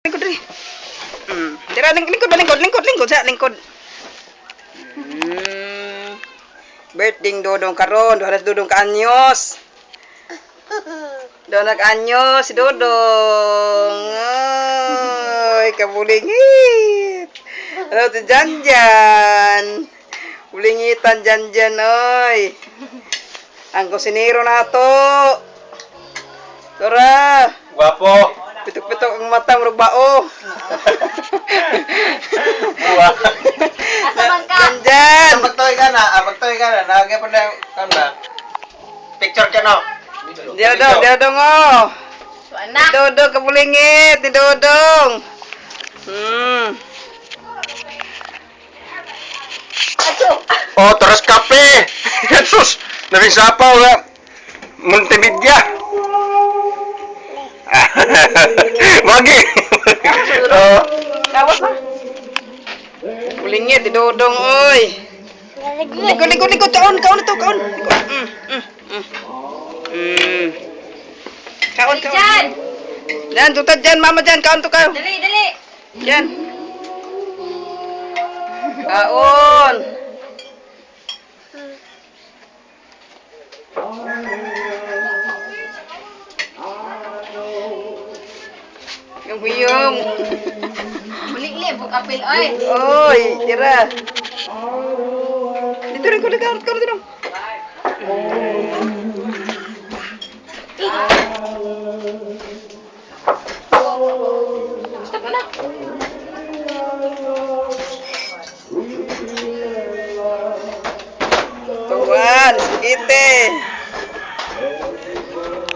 Lingkod rin. Dira, lingkod sa lingkod. Birthday Dodong karon, halos Dodong ka anyos. Dodong anyos si Dodong. Ay, kabulingit. Ano to Janjan? Bulingitan Janjan oy. Ang kusinero nato. Tora. Guwapo. Pitok-pitok ang mata murag bao. Buwa. Janjan. Pagtoy ka na, nagay pa na kana. Picture ka no. Dia dong oh. Dodong kabulingit, di Dodong. Oh, terus kape. Jesus, dari siapa ya? Multimedia. Bagi. Oh. Kawas na. Bulingit di Dodong oy. Likod kaon ito kaon. Kaon. Yan tutad dyan mama dyan kaon to kayo. Dali. Yan. Kaon. Yung huyong. Buli buk apil oy. Oy, tira. Dito rin ko kaon dito. Stop na. Tuan, sige.